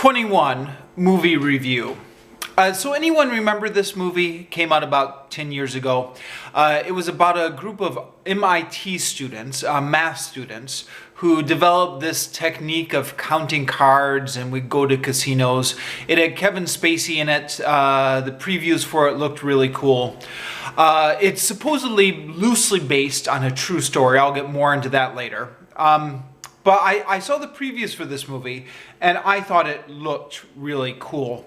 21 movie review. So anyone remember this movie? Came out about 10 years ago. It was about a group of MIT students, math students, who developed this technique of counting cards and would go to casinos. It had Kevin Spacey in it. The previews for it looked really cool. It's supposedly loosely based on a true story. I'll get more into that later. But I saw the previews for this movie, and I thought it looked really cool.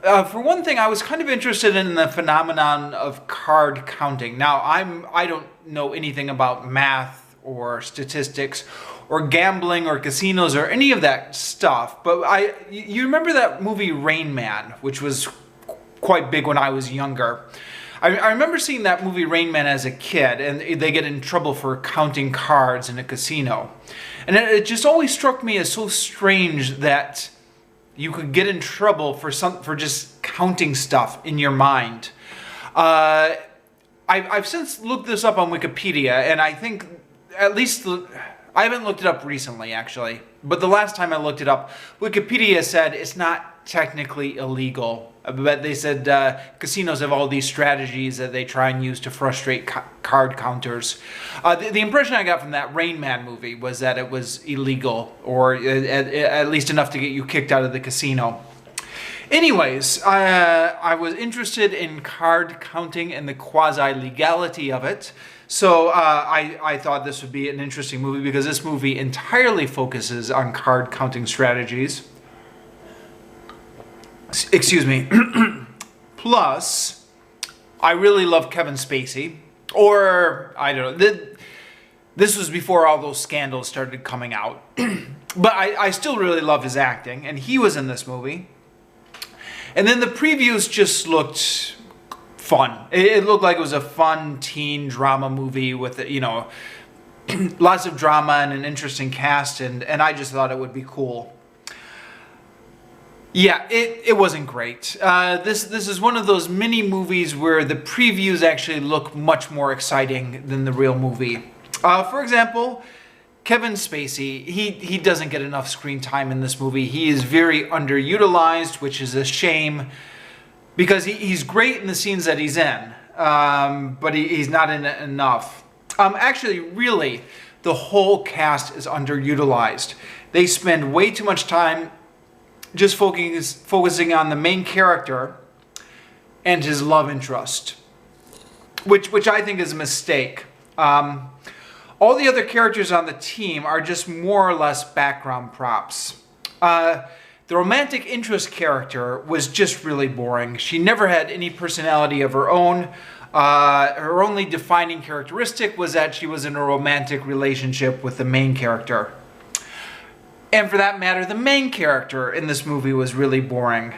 For one thing, I was kind of interested in the phenomenon of card counting. Now, I don't know anything about math or statistics or gambling or casinos or any of that stuff, but you remember that movie Rain Man, which was quite big when I was younger. I remember seeing that movie Rain Man as a kid, and they get in trouble for counting cards in a casino. And it just always struck me as so strange that you could get in trouble for just counting stuff in your mind. I've since looked this up on Wikipedia, and I think at least I haven't looked it up recently, actually. But the last time I looked it up, Wikipedia said it's not technically illegal. But they said casinos have all these strategies that they try and use to frustrate card counters. The impression I got from that Rain Man movie was that it was illegal, or at least enough to get you kicked out of the casino. Anyways, I was interested in card counting and the quasi-legality of it. So I thought this would be an interesting movie because this movie entirely focuses on card counting strategies. Excuse me. Plus, I really love Kevin Spacey. Or, I don't know. This was before all those scandals started coming out. But I still really love his acting. And he was in this movie. And then the previews just looked fun. It looked like it was a fun teen drama movie with, lots of drama and an interesting cast. And I just thought it would be cool. Yeah, it wasn't great. This is one of those mini movies where the previews actually look much more exciting than the real movie. For example, Kevin Spacey, he doesn't get enough screen time in this movie. He is very underutilized, which is a shame, because he's great in the scenes that he's in, but he's not in it enough. Actually, really, the whole cast is underutilized. They spend way too much time just focusing on the main character and his love interest, which I think is a mistake. All the other characters on the team are just more or less background props. The romantic interest character was just really boring. She never had any personality of her own. Her only defining characteristic was that she was in a romantic relationship with the main character. And for that matter, the main character in this movie was really boring.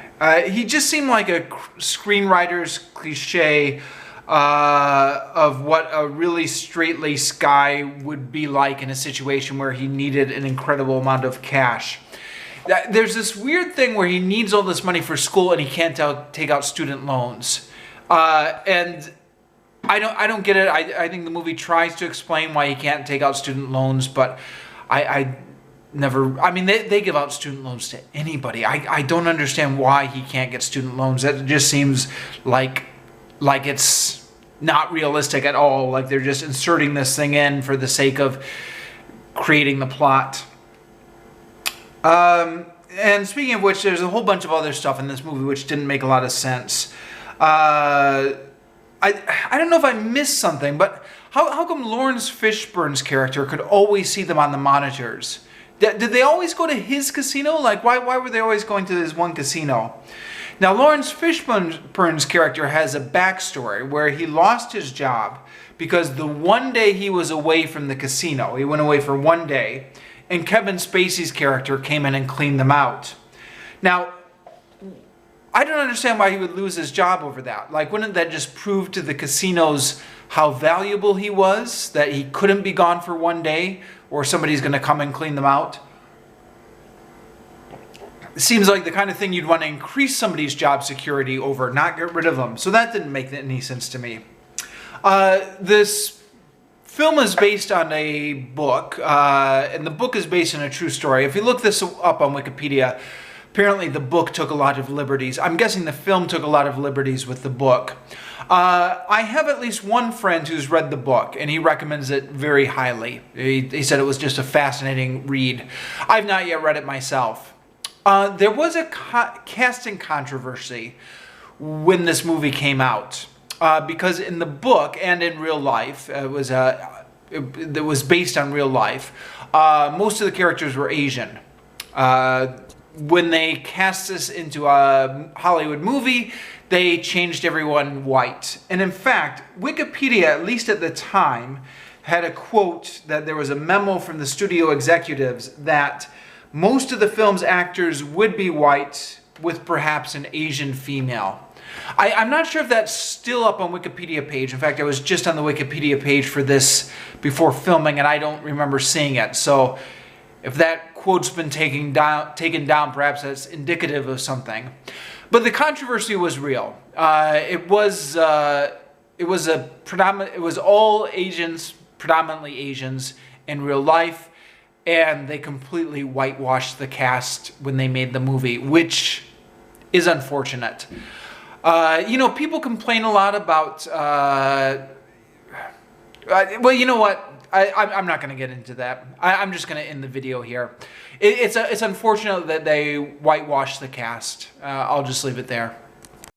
He just seemed like a screenwriter's cliche of what a really straight-laced guy would be like in a situation where he needed an incredible amount of cash. There's this weird thing where he needs all this money for school and he can't take out student loans. And I don't get it. I think the movie tries to explain why he can't take out student loans, but I mean, they give out student loans to anybody. I don't understand why he can't get student loans. That just seems like it's not realistic at all. Like they're just inserting this thing in for the sake of creating the plot. And speaking of which, there's a whole bunch of other stuff in this movie which didn't make a lot of sense. I don't know if I missed something, but how come Lawrence Fishburne's character could always see them on the monitors? Did they always go to his casino? Like, why were they always going to this one casino? Now, Lawrence Fishburne's character has a backstory where he lost his job because the one day he was away from the casino, he went away for one day, and Kevin Spacey's character came in and cleaned them out. Now, I don't understand why he would lose his job over that. Like, wouldn't that just prove to the casinos how valuable he was, that he couldn't be gone for one day, or somebody's going to come and clean them out? It seems like the kind of thing you'd want to increase somebody's job security over, not get rid of them. So that didn't make any sense to me. This film is based on a book, and the book is based on a true story. If you look this up on Wikipedia, Apparently the book took a lot of liberties. I'm guessing the film took a lot of liberties with the book. I have at least one friend who's read the book, and he recommends it very highly. He said it was just a fascinating read. I've not yet read it myself. There was a casting controversy when this movie came out, because in the book and in real life, it was based on real life. Most of the characters were Asian. When they cast this into a Hollywood movie, they changed everyone white. And in fact, Wikipedia, at least at the time, had a quote that there was a memo from the studio executives that most of the film's actors would be white with perhaps an Asian female. I'm not sure if that's still up on Wikipedia page. In fact, I was just on the Wikipedia page for this before filming, and I don't remember seeing it. So if that quote's been taken down, perhaps that's indicative of something. But the controversy was real. It was all Asians, predominantly Asians in real life, and they completely whitewashed the cast when they made the movie, which is unfortunate. People complain a lot about. Well, you know what? I'm not going to get into that. I'm just going to end the video here. It's unfortunate that they whitewashed the cast. I'll just leave it there.